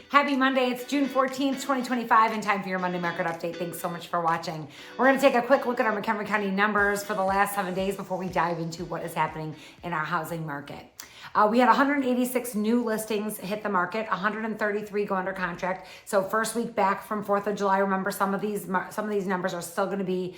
Happy Monday. It's June 14th, 2025, and time for your Monday market update. Thanks so much for watching. We're going to take a quick look at our McHenry County numbers for the last 7 days before we dive into what is happening in our housing market. We had 186 new listings hit the market, 133 go under contract. So first week back from 4th of July. Remember, some of these numbers are still going to be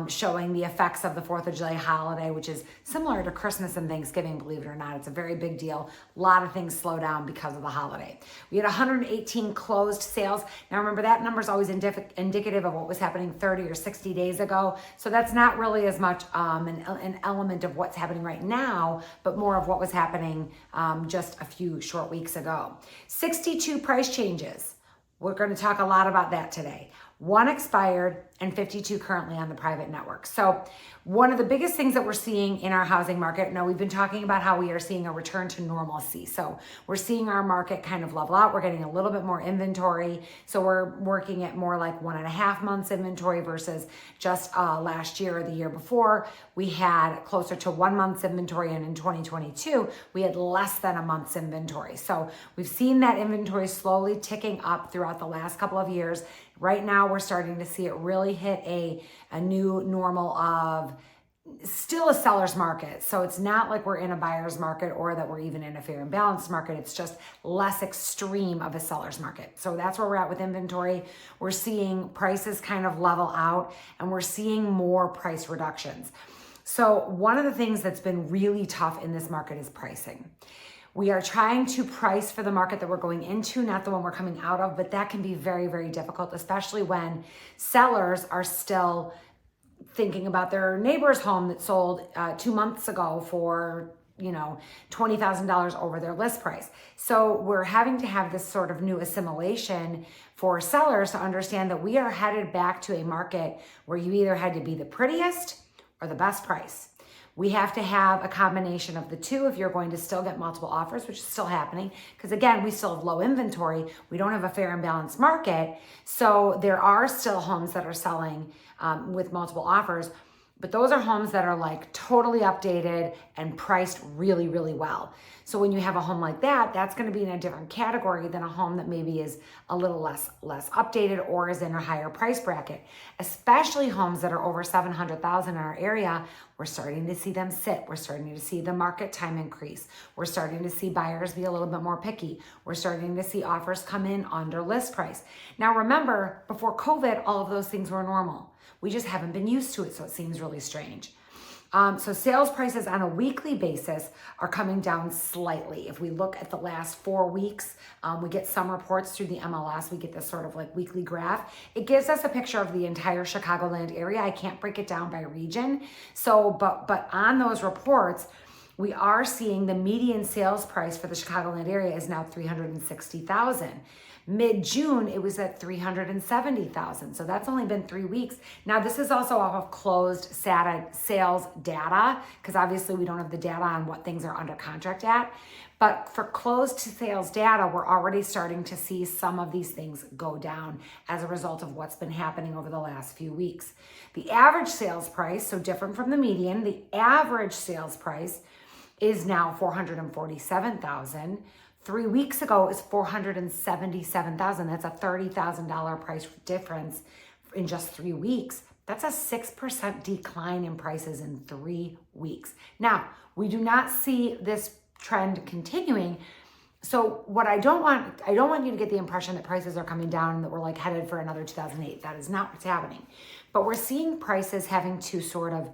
showing the effects of the 4th of July holiday, which is similar to Christmas and Thanksgiving, believe it or not. It's a very big deal. A lot of things slow down because of the holiday. We had 118 closed sales. Now remember, that number is always indicative of what was happening 30 or 60 days ago. So that's not really as much an element of what's happening right now, but more of what was happening just a few short weeks ago. 62 price changes. We're going to talk a lot about that today. 1 expired and 52 currently on the private network. So one of the biggest things that we're seeing in our housing market, now we've been talking about how we are seeing a return to normalcy. So we're seeing our market kind of level out. We're getting a little bit more inventory. So we're working at more like 1.5 months inventory versus just last year or the year before. We had closer to 1 month's inventory, and in 2022, we had less than a month's inventory. So we've seen that inventory slowly ticking up throughout the last couple of years. Right now, we're starting to see it really hit a new normal of still a seller's market. So it's not like we're in a buyer's market or that we're even in a fair and balanced market. It's just less extreme of a seller's market. So that's where we're at with inventory. We're seeing prices kind of level out, and we're seeing more price reductions. So one of the things that's been really tough in this market is pricing. We are trying to price for the market that we're going into, not the one we're coming out of, but that can be very, very difficult, especially when sellers are still thinking about their neighbor's home that sold 2 months ago for, $20,000 over their list price. So we're having to have this sort of new assimilation for sellers to understand that we are headed back to a market where you either had to be the prettiest or the best price. We have to have a combination of the two if you're going to still get multiple offers, which is still happening. Because again, we still have low inventory. We don't have a fair and balanced market. So there are still homes that are selling with multiple offers. But those are homes that are like totally updated and priced really, really well. So when you have a home like that, that's going to be in a different category than a home that maybe is a little less updated or is in a higher price bracket. Especially homes that are over $700,000 in our area, we're starting to see them sit. We're starting to see the market time increase. We're starting to see buyers be a little bit more picky. We're starting to see offers come in under list price. Now remember, before COVID, all of those things were normal. We just haven't been used to it, so it seems really strange. So sales prices on a weekly basis are coming down slightly. If we look at the last 4 weeks, we get some reports through the MLS. We get this sort of like weekly graph. It gives us a picture of the entire Chicagoland area. I can't break it down by region. So, but on those reports, we are seeing the median sales price for the Chicagoland area is now $360,000. Mid-June, it was at $370,000. So that's only been 3 weeks. Now, this is also off of closed sales data, because obviously we don't have the data on what things are under contract at. But for closed sales data, we're already starting to see some of these things go down as a result of what's been happening over the last few weeks. The average sales price, so different from the median, the average sales price is now $447,000. 3 weeks ago, it was $477,000. That's a $30,000 price difference in just 3 weeks. That's a 6% decline in prices in 3 weeks. Now, we do not see this trend continuing. So what I don't want you to get the impression that prices are coming down and that we're like headed for another 2008. That is not what's happening. But we're seeing prices having to sort of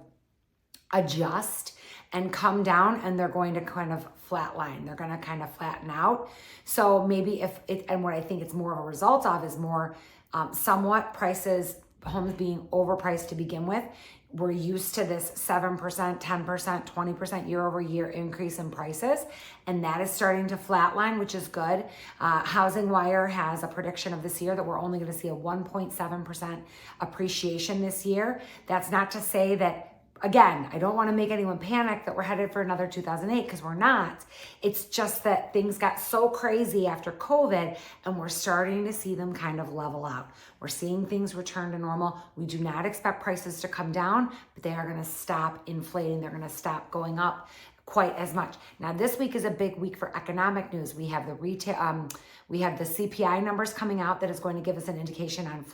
adjust and come down, and they're going to kind of flatline. They're going to kind of flatten out. So maybe and what I think it's more of a result of is more somewhat prices, homes being overpriced to begin with. We're used to this 7%, 10%, 20% year over year increase in prices, and that is starting to flatline, which is good. Housing Wire has a prediction of this year that we're only going to see a 1.7% appreciation this year. That's not to say that, again, I don't want to make anyone panic that we're headed for another 2008, because we're not. It's just that things got so crazy after COVID, and we're starting to see them kind of level out. We're seeing things return to normal. We do not expect prices to come down, but they are going to stop inflating. They're going to stop going up quite as much. Now, this week is a big week for economic news. We have the retail, we have the CPI numbers coming out that is going to give us an indication on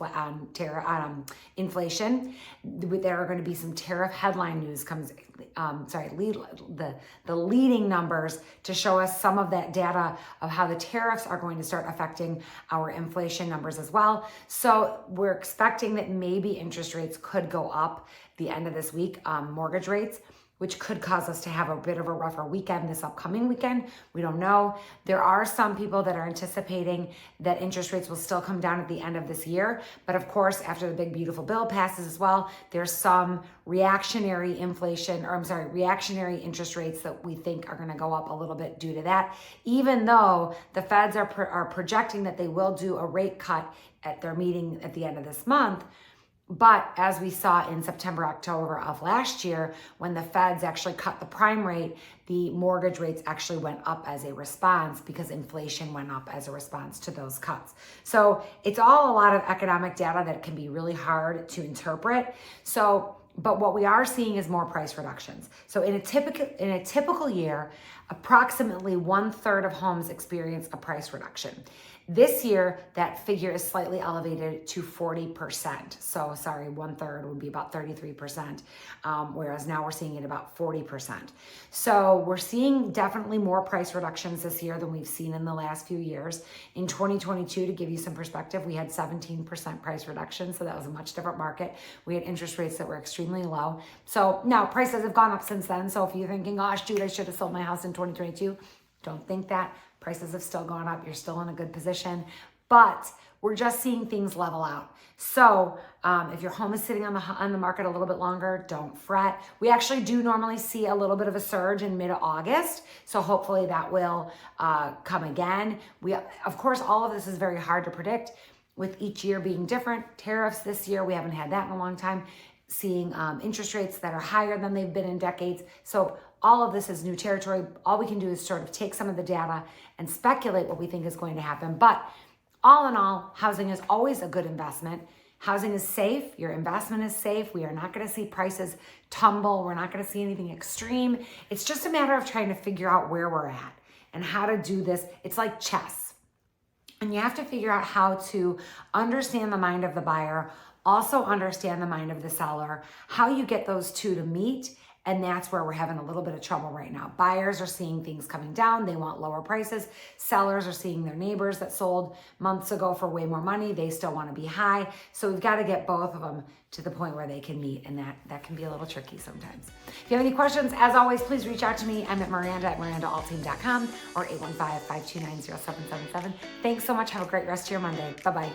inflation. There are going to be some tariff headline news the leading numbers to show us some of that data of how the tariffs are going to start affecting our inflation numbers as well. So we're expecting that maybe interest rates could go up the end of this week, mortgage rates, which could cause us to have a bit of a rougher weekend this upcoming weekend. We don't know. There are some people that are anticipating that interest rates will still come down at the end of this year. But of course, after the big beautiful bill passes as well, there's some reactionary interest rates that we think are gonna go up a little bit due to that, even though the feds are projecting that they will do a rate cut at their meeting at the end of this month. But as we saw in September, October of last year, when the feds actually cut the prime rate, the mortgage rates actually went up as a response because inflation went up as a response to those cuts. So it's all a lot of economic data that can be really hard to interpret. But what we are seeing is more price reductions. So in a typical year, approximately 1/3 of homes experience a price reduction. This year, that figure is slightly elevated to 40%. So 1/3 would be about 33%, whereas now we're seeing it about 40%. So we're seeing definitely more price reductions this year than we've seen in the last few years. In 2022, to give you some perspective, we had 17% price reduction, so that was a much different market. We had interest rates that were extremely low. So now prices have gone up since then. So if you're thinking, gosh, dude, I should have sold my house in 2022, don't think that. Prices have still gone up. You're still in a good position, but we're just seeing things level out. So if your home is sitting on the market a little bit longer, don't fret. We actually do normally see a little bit of a surge in mid-August, so hopefully that will come again. Of course, all of this is very hard to predict with each year being different. Tariffs this year, we haven't had that in a long time. Seeing interest rates that are higher than they've been in decades. So all of this is new territory. All we can do is sort of take some of the data and speculate what we think is going to happen. But all in all, housing is always a good investment. Housing is safe. Your investment is safe. We are not going to see prices tumble. We're not going to see anything extreme. It's just a matter of trying to figure out where we're at and how to do this. It's like chess. And you have to figure out how to understand the mind of the buyer, also understand the mind of the seller, how you get those two to meet. And that's where we're having a little bit of trouble right now. Buyers are seeing things coming down. They want lower prices. Sellers are seeing their neighbors that sold months ago for way more money. They still want to be high. So we've got to get both of them to the point where they can meet. And that can be a little tricky sometimes. If you have any questions, as always, please reach out to me. I'm at Miranda at MirandaAlteam.com or 815-529-0777. Thanks so much. Have a great rest of your Monday. Bye-bye.